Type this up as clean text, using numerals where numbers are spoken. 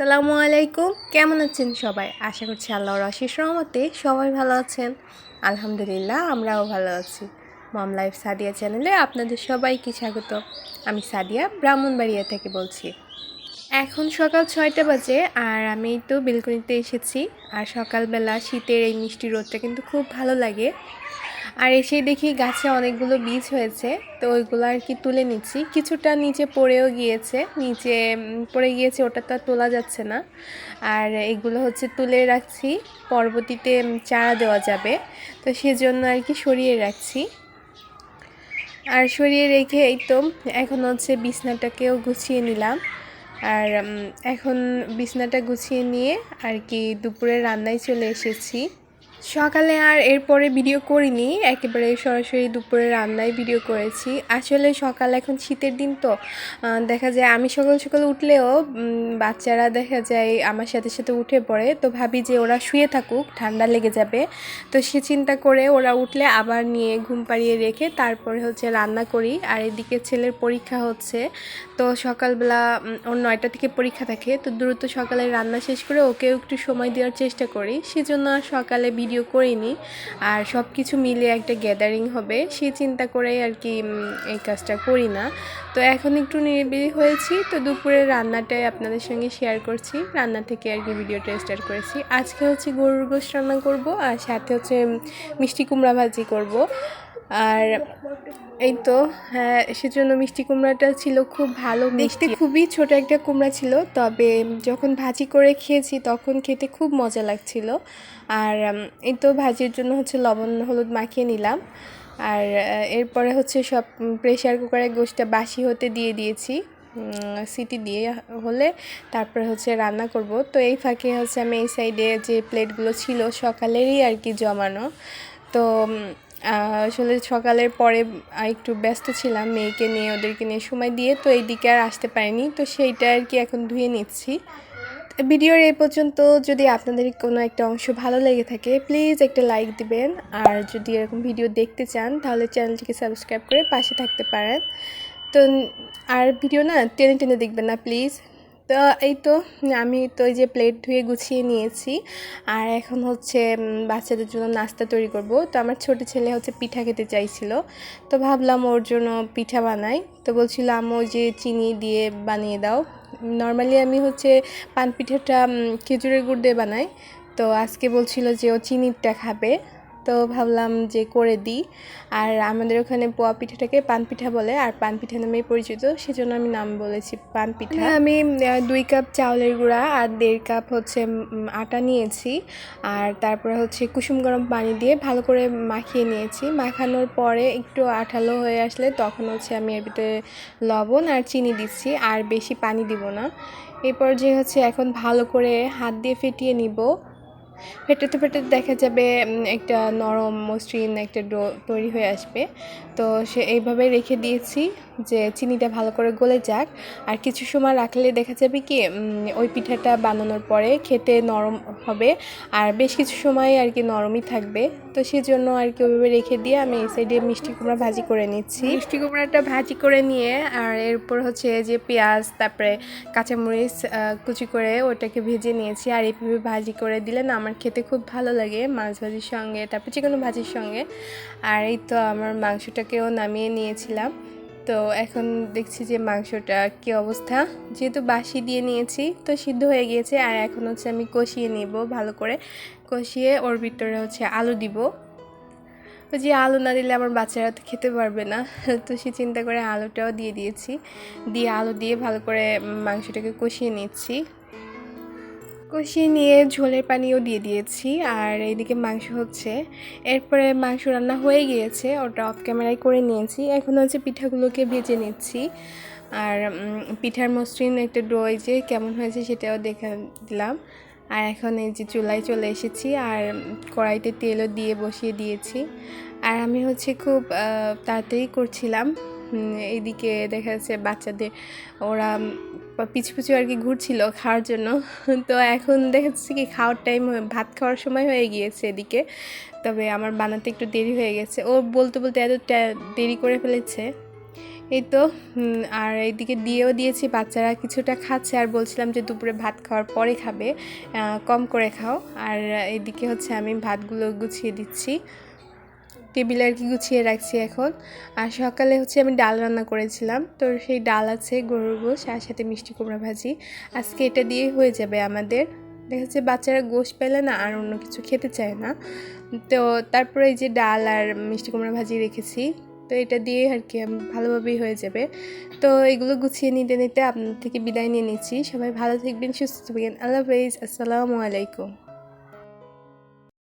আসসালামু আলাইকুম। কেমন আছেন সবাই? আশা করছি আল্লাহর অশেষ রহমতে সবাই ভালো আছেন। আলহামদুলিল্লাহ আমরাও ভালো আছি। মম লাইফ সাদিয়া চ্যানেলে আপনাদের সবাইকে স্বাগত। আমি সাদিয়া ব্রাহ্মণবাড়িয়া থেকে বলছি। এখন সকাল 6টা বাজে আর আমি তো বেলকনিতে এসেছি। আর সকালবেলা শীতের এই মিষ্টি রোদটা কিন্তু খুব ভালো লাগে। আর এসেই দেখি গাছে অনেকগুলো বীজ হয়েছে, তো ওইগুলো আর কি তুলে নিচ্ছি। কিছুটা নিচে পড়েও গিয়েছে, নিচে পড়ে গিয়েছে, ওটা তো আর তোলা যাচ্ছে না। আর এগুলো হচ্ছে তুলে রাখছি, পরবর্তীতে চারা দেওয়া যাবে, তো সেজন্য আর কি সরিয়ে রাখছি। আর সরিয়ে রেখে এই তো এখন হচ্ছে বিছনাটাকেও গুছিয়ে নিলাম। আর এখন বিছনাটা গুছিয়ে নিয়ে আর কি দুপুরে রান্নায় চলে এসেছি। সকালে আর এরপরে ভিডিও করিনি, একেবারে সরাসরি দুপুরে রান্নায় ভিডিও করেছি। আসলে সকাল এখন শীতের দিন তো দেখা যায় আমি সকাল সকাল উঠলেও বাচ্চারা দেখা যায় আমার সাথে সাথে উঠে পড়ে, তো ভাবি যে ওরা শুয়ে থাকুক, ঠান্ডা লেগে যাবে। তো সে চিন্তা করে ওরা উঠলে আবার নিয়ে ঘুম পাড়িয়ে রেখে তারপরে হচ্ছে রান্না করি। আর এদিকে ছেলের পরীক্ষা হচ্ছে, তো সকালবেলা ওর 9টা থেকে পরীক্ষা থাকে, তো দ্রুত সকালে রান্না শেষ করে ওকেও একটু সময় দেওয়ার চেষ্টা করি। সেজন্য সকালে ভিডিও করিনি, আর সব কিছু মিলে একটা গ্যাদারিং হবে সেই চিন্তা করেই আর কি এই কাজটা করি না। তো এখন একটু নিরিবিলি হয়েছি, তো দুপুরের রান্নাটাই আপনাদের সঙ্গে শেয়ার করছি। রান্না থেকে আর কি ভিডিওটা স্টার্ট করেছি। আজকে হচ্ছে গরুর গোশত রান্না করব, আর সাথে হচ্ছে মিষ্টি কুমড়া ভাজি করব। আর এই তো হ্যাঁ, সেজন্য মিষ্টি কুমড়াটা ছিল খুব ভালো, দেখতে খুবই ছোট একটা কুমড়া ছিল, তবে যখন ভাজি করে খেয়েছি তখন খেতে খুব মজা লাগছিল। আর এই তো ভাজির জন্য হচ্ছে লবণ হলুদ মাখিয়ে নিলাম। আর এরপরে হচ্ছে সব প্রেশার কুকারে গোশতটা বাসি হতে দিয়ে দিয়েছি, সিটি দিয়ে হলে তারপরে হচ্ছে রান্না করব। তো এই ফাঁকে হচ্ছে আমি এই সাইডে যে প্লেটগুলো ছিল সকালেরই আর কি জমানো, তো আসলে সকালের পরে একটু ব্যস্ত ছিলাম মেয়েকে নিয়ে, ওদেরকে নিয়ে সময় দিয়ে, তো এই দিকে আর আসতে পারিনি, তো সেইটা আর কি এখন ধুয়ে নিচ্ছি। ভিডিওর এই পর্যন্ত যদি আপনাদের কোনো একটা অংশ ভালো লেগে থাকে প্লিজ একটা লাইক দিবেন, আর যদি এরকম ভিডিও দেখতে চান তাহলে চ্যানেলটিকে সাবস্ক্রাইব করে পাশে থাকতে পারেন। তো আর ভিডিও না টেনে টেনে দেখবেন না প্লিজ। তো এই তো আমি তো এই যে প্লেট ধুয়ে গুছিয়ে নিয়েছি, আর এখন হচ্ছে বাচ্চাদের জন্য নাস্তা তৈরি করব। তো আমার ছোট ছেলে হচ্ছে পিঠা খেতে চাইছিল, তো ভাবলাম ওর জন্য পিঠা বানাই। তো বলছিল আম্মু যে চিনি দিয়ে বানিয়ে দাও। নর্মালি আমি হচ্ছে পান পিঠাটা খেজুরের গুড় দিয়ে বানাই, তো আজকে বলছিল যে ও চিনিরটা খাবে, তো ভাবলাম যে করে দিই। আর আমাদের ওখানে পোয়া পিঠাটাকে পান পিঠা বলে, আর পান পিঠা নামেই পরিচিত, সেজন্য আমি নাম বলেছি পান পিঠা। আমি 2 কাপ চাউলের গুঁড়া আর 1.5 কাপ হচ্ছে আটা নিয়েছি, আর তারপরে হচ্ছে কুসুম গরম পানি দিয়ে ভালো করে মাখিয়ে নিয়েছি। মাখানোর পরে একটু আঠালো হয়ে আসলে তখন হচ্ছে আমি এর ভিতরে লবণ আর চিনি দিচ্ছি, আর বেশি পানি দিব না। এরপর যে হচ্ছে এখন ভালো করে হাত দিয়ে ফেটিয়ে নিব। ফেটাতে ফেটাতে দেখা যাবে একটা নরম মসৃণ একটা ডো তৈরি হয়ে আসবে। তো এইভাবে রেখে দিয়েছি যে চিনিটা ভালো করে গলে যাক। আর কিছু সময় রাখলে দেখা যাবে কি ওই পিঠাটা বানানোর পরে খেতে নরম হবে, আর বেশ কিছু সময় আর কি নরমই থাকবে। তো সেজন্য আর কি ওইভাবে রেখে দিয়ে আমি এই সাইডে মিষ্টি কুমড়া ভাজি করে নিচ্ছি। মিষ্টি কুমড়াটা ভাজি করে নিয়ে আর এরপর হচ্ছে যে পেঁয়াজ তারপরে কাঁচামরিচ কুচি করে ওটাকে ভেজে নিয়েছি। আর এইভাবে ভাজি করে দিলে না আমার খেতে খুব ভালো লাগে, মাছ ভাজির সঙ্গে তারপর যে কোনো ভাজির সঙ্গে। আর এই তো আমার মাংসটাকেও নামিয়ে নিয়েছিলাম। তো এখন দেখছি যে মাংসটা কী অবস্থা, যেহেতু বাসি দিয়ে নিয়েছি তো সিদ্ধ হয়ে গিয়েছে। আর এখন হচ্ছে আমি কষিয়ে নিব, ভালো করে কষিয়ে ওর ভিতরে হচ্ছে আলু দিব। তো যে আলু না দিলে আমার বাচ্চারা তো খেতে পারবে না, তো সে চিন্তা করে আলুটাও দিয়ে দিয়েছি। দিয়ে আলু দিয়ে ভালো করে মাংসটাকে কষিয়ে নিচ্ছি। কষিয়ে নিয়ে ঝোলের পানিও দিয়ে দিয়েছি, আর এইদিকে মাংস হচ্ছে। এরপরে মাংস রান্না হয়ে গিয়েছে, ওটা অফ ক্যামেরায় করে নিয়েছি। এখন হচ্ছে পিঠাগুলোকে ভেজে নিচ্ছি, আর পিঠার মসৃণ একটা ডো যে কেমন হয়েছে সেটাও দেখে দিলাম। আর এখন এই যে চুলায় চলে এসেছি, আর কড়াইতে তেলও দিয়ে বসিয়ে দিয়েছি। আর আমি হচ্ছে খুব তাড়াতাড়ি করছিলাম। এইদিকে দেখা যাচ্ছে বাচ্চাদের ওরা পিছু পিছু আর কি ঘুরছিল খাওয়ার জন্য। তো এখন দেখা যাচ্ছে কি খাওয়ার টাইম, ভাত খাওয়ার সময় হয়ে গিয়েছে এদিকে, তবে আমার বানাতে একটু দেরি হয়ে গেছে। ও বলতে বলতে এত দেরি করে ফেলেছে। এই তো আর এইদিকে দিয়েও দিয়েছি, বাচ্চারা কিছুটা খাচ্ছে আর বলছিলাম যে দুপুরে ভাত খাওয়ার পরে খাবে, কম করে খাও। আর এইদিকে হচ্ছে আমি ভাতগুলো গুছিয়ে দিচ্ছি, টেবিলে আর কি গুছিয়ে রাখছি এখন। আর সকালে হচ্ছে আমি ডাল রান্না করেছিলাম, তো সেই ডাল আছে, গরুর গোশ আর সাথে মিষ্টি কুমড়া ভাজি। আজকে এটা দিয়েই হয়ে যাবে আমাদের। দেখা যাচ্ছে বাচ্চারা গোশ পেলে না আর অন্য কিছু খেতে চায় না, তো তারপরে এই যে ডাল আর মিষ্টি কুমড়া ভাজি রেখেছি, তো এটা দিয়ে আর কি ভালোভাবেই হয়ে যাবে। তো এগুলো গুছিয়ে নিতে নিতে আপনার থেকে বিদায় নিয়ে নিচ্ছি। সবাই ভালো থাকবেন, সুস্থ থাকবেন। আল্লাহ হাফেজ, আসসালামু আলাইকুম।